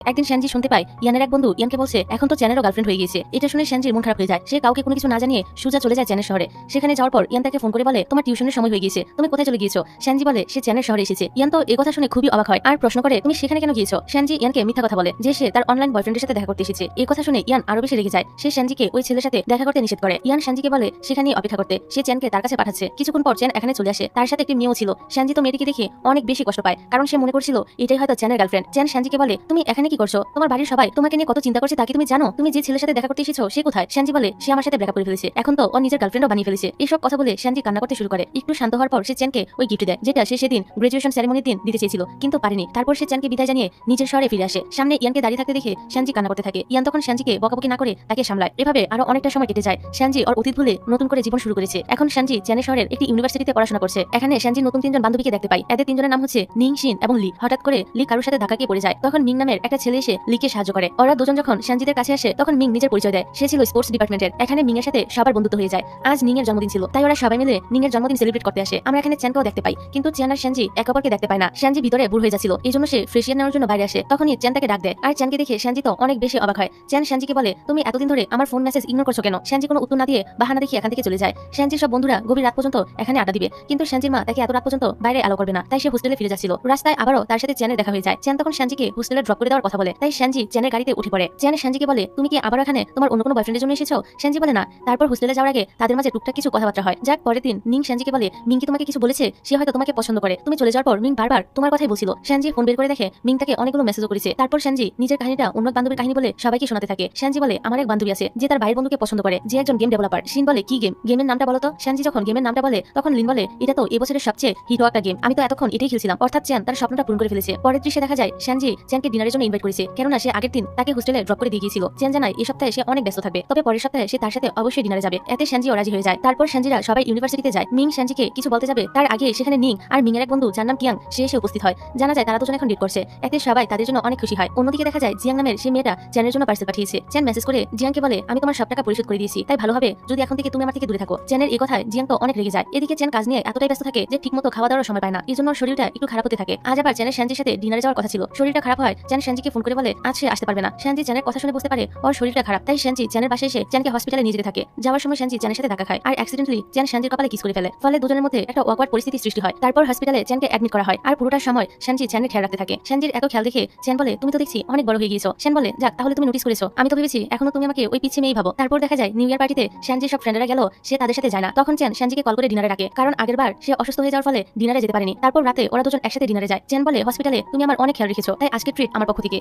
একদিন শ্যানজি শুনতে পায় ইয়ানের এক বন্ধু ইয়ানকে বলছে এখন তো চ্যানেরও গার্লফ্রেন্ড হয়ে গিয়েছে। এটা শুনে শ্যানজির মন খারাপ হয়ে যায়। সে কাউকে কোনো কিছু না জানিয়ে সোজা চলে যায় চ্যানের শহরে। সেখানে যাওয়ার পর ইয়ান তাকে ফোন করে বলে তোমার টিউশনের সময় হয়ে গিয়েছে, তুমি কোথায় চলে গিয়েছো? শ্যানজি বলে সে চ্যানের শহরে এসেছে। ইয়ান তো এই কথা শুনে খুবই অবাক হয় আর প্রশ্ন করে তুমি সেখানে কেন গিয়েছো? শ্যানজি ইয়ানকে মিথ্যা কথা বলে যে সে তার অনলাইন বয়ফ্রেন্ডের সাথে দেখা করতে এসেছে। এই কথা শুনে ইয়ান আরো বেশি রেগে যায়। সে শ্যানজিকে ওই ছেলের সাথে দেখা করতে নিষেধ করে। ইয়ান শ্যানজিকে বলে সেখানে অপেক্ষা করতে। সে চ্যানকে তার কাছে পাঠাচ্ছে। কিছুক্ষণ পর চ্যান এখানে চলে আসে। তার সাথে একটি মেয়েও ছিল। শ্যানজি তো মেয়েটিকে দেখে অনেক বেশি কষ্ট পায়, কারণ সে মনে করছিল এটাই হয়তো চ্যানের গার্লফ্রেন্ড। চ্যান শ্যানজিকে বলে তুমি এখানে কি করছো? তোমার বাড়ির সবাই তোমাকে নিয়ে কত চিন্তা করছে তা কি তুমি জানো? তুমি যে ছেলের সাথে দেখা করতে এসেছো সে কোথায়? শ্যানজি বলে সে আমার সাথে ব্রেকআপ করে ফেলেছে, এখন তো ও নিজের গার্লফ্রেন্ডও বানিয়ে ফেলেছে। এইসব কথা বলে শ্যানজি কান্না করতে শুরু করে। একটু শান্ত হওয়ার পর সে চ্যানকে ওই গিফট দেয় যেটা সে সেদিন গ্রাজুয়েশন সেরেমনির দিন দিতে চেয়েছিল কিন্তু পারেনি। তারপর সে চ্যানকে বিদায় জানিয়ে নিজের শহরে ফিরে আসে। সামনে ইয়ানকে দাঁড়িয়ে থাকতে দেখে শ্যানজি কান্না করতে থাকে। ইয়ান তখন শ্যানজিকে বকাবকি না করে তাকে সামলায়। এভাবে আরো অনেকটা সময় কেটে যায়। শ্যানজি ওর অতীত ভুলে নতুন করে জীবন শুরু করেছে। এখন শ্যানজি চ্যানের শহরের একটি ইউনিভার্সিটিতে পড়াশোনা করছে। এখানে শ্যানজি নতুন তিনজন বান্ধবীকে দেখতে পায়। এদের তিনজনের নাম হচ্ছে নিং, শিন এবং লি। হঠাৎ করে লি কারোর সাথে ধাক্কা খেয়ে পড়ে যায়। তখন মিং নামের একটা ছেলে এসে লিকে সাহায্য করে। ওরা দুজন যখন শ্যানজিদের কাছে আসে তখন মিং নিজের পরিচয় দেয়। সে ছিল স্পোর্টস ডিপার্টমেন্টের। এখানে মিং এর সাথে সবার বন্ধুত্ব হয়ে যায়। আজ নিং এর জন্মদিন ছিল, তাই ওরা সবাই মিলে নিং এর জন্মদিন সেলিব্রেট করতে আসে। আমরা এখানে চ্যানকেও দেখতে পাই, কিন্তু চ্যান আর শ্যানজি একে অপরকে দেখতে পায় না। শ্যানজি ভিতরে বুড় হয়ে যাচ্ছিল, এই জন্য সে ফ্রেশিয়ার নেওয়ার জন্য বাইরে আসে। তখনই চ্যান তাকে ডাক দেয় আর চ্যানকে দেখে শ্যানজি তো অনেক বেশি অবাক হয়। চ্যান শ্যানজিকে বলে তুমি এতদিন ধরে আমার ফোন মেসেজ ইগনোর করছো কেন? শ্যানজি কোনো উত্তর না দিয়ে বাহানা দেখিয়ে এখান থেকে চলে যায়। শ্যানজির সব বন্ধুরা গভীর রাত পর্যন্ত এখানে আড্ডা দিবে, কিন্তু শ্যানজির মা তাকে এত রাত পর্যন্ত বাইরে আলো করবে না, তাই সে হোস্টেলে ফিরে যাচ্ছিল। রাস্তায় আবারও তার সাথে চ্যানের দেখা হয়ে যায়। চ্যান তখন শ্যানজিকে হোস্টেলে ড্রপ করে দেওয়ার কথা বলে, তাই শ্যানজি চ্যানের গাড়িতে উঠে পড়ে। চ্যান শ্যানজিকে বলে তুমি কি আবার এখানে তোমার অন্য কোনো বয়ফ্রেন্ডের জন্য এসেছো? শ্যানজি বলে না। তারপর হোস্টেলে যাওয়ার আগে তাদের মাঝে টুকটাক কিছু কথাবার্তা হয়। যাক, পরের দিন নিং শ্যানজিকে বলে মিং কি তোমাকে কিছু বলেছে? সে হয়তো তোমাকে পছন্দ করে। তুমি চলে যাওয়ার পর মিং বারবার তোমার কথাই বলছিল। শ্যানজি ফোন বের করে দেখে মিং তাকে অনেকগুলো মেসেজও করেছে। তারপর শ্যানজি নিজের কাহিনীটা অন্য বান্ধবীর কাহিনী বলে সবাইকে শোনাতে থাকে। শ্যানজি বলে আমার এক বান্ধবী আছে যে তার ভাইয়ের বন্ধুকে পছন্দ করে, যে একজন গেম ডেভেলপার। শিন বলে কি গেম? গেমের নামটা বলো তো। শ্যানজি যখন গেমের নামটা বলে তখন লিন বলে এটা তো এবছরের সবচেয়ে হিট হওয়া একটা গেম, আমি তো এতক্ষণ এটাই খেলছিলাম। অর্থাৎ চ্যান তার স্বপ্নটা পূরণ করে ফেলেছে। পরের দৃশ্যে দেখা যায় শ্যানজি চ্যানকে ডিনারের জন্য ইনভাইট করেছে, কেননা সে আগের দিন তাকে হোস্টেলে ড্রপ করে দিয়ে গিয়েছিল। চ্যান জানায় এই সপ্তাহে সে অনেক ব্যস্ত থাকবে, তবে পরের সপ্তাহে সে তার সাথে অবশ্যই ডিনারে যাবে। এতে শ্যানজিও রাজি হয়ে যায়। তারপর শ্যানজিরা সবাই ইউনিভার্সিটিতে যায়। মিং শ্যানজিকে কিছু বলতে যাবে, তার আগে সেখানে নিং আর মিং এর এক বন্ধু যার নাম কিয়াং সে এসে উপস্থিত হয়। জানা যায় তারা দুজন এখন ডেট করছে। এতে সবাই তাদের জন্য অনেক খুশি হয়। অন্যদিকে দেখা যায় জিয়াং নামের সেই মেয়েটা চ্যানের জন্য পার্সেল পাঠিয়েছে। চ্যান মেসেজ করে জিয়াংকে বলে আমি তোমার সব টাকা পরিশোধ করে দিয়েছি, তাই ভালো হবে যদি এখন থেকে তুমি আমার থেকে দূরে থাকো। চ্যানের এই কথায় জিয়াং তো অনেক রেগে যায়। এদিকে চ্যান কাজ নিয়ে এতটাই ব্যস্ত থাকে যে ঠিকমতো খাওয়া দাওয়ার সময় পায় না, এই জন্য ওর শরীরটা একটু খারাপ হতে থাকে। আজ আবার চ্যানের শ্যানজির সাথে ডিনারে যাওয়ার কথা ছিল, শরীরটা খারাপ হয়। চ্যান শ্যানজিকে ফোন করে বলে আজ সে আসতে পারবে না। শ্যানজি চ্যানের কথা শুনে বুঝতে পারে ওর শরীরটা খারাপ, তাই শ্যানজি চ্যানের বাসায় এসে চ্যানকে হসপিটালে নিয়ে যেতে থাকে। যাওয়ার সময় শ্যানজি চ্যানের সাথে দেখা খায় আর অ্যাক্সিডেন্টলি চ্যান শ্যানজির কপালে কিস করে ফেলে। ফলে দুজনের মধ্যে একটা অকওয়ার্ড পরিস্থিতি সৃষ্টি হয়। তারপর হসপিটালে চ্যানকে অ্যাডমিট করা হয় আর পুরোটা সময় শ্যানজি চ্যানের খেয়াল রাখতে থাকে। শ্যানজির এত খেয়াল দেখে চ্যান বলে তুমি তো দেখছি অনেক বড় হয়ে গিয়েছো। শ্যান বলে যাক, তাহলে তুমি নোটিস করেছো, আমি তো ভেবেছি এখনো তুমি আমাকে ওই পিছিয়ে মেয়েই ভাবো। তারপর দেখা যায় নিউ ইয়ার পার্টিতে শ্যানজির সব ফ্রেন্ডরা গেল, সে তাদের সাথে যায় না। তখন চ্যান শ্যানজিকে কল করে ডিনারে ডাকে, কারণ আগের বার সে অসুস্থ হয়ে যাওয়ার ফলে ডিনারে যেতে পারেনি। তারপর রাতে ওরা দুজন একসাথে ডিনারে যায়। চ্যান বলে হসপিটালে তুমি আমার অনেক খেয়াল রেখেছো, তাই আজকে ট্রিট আমার পক্ষ থেকে।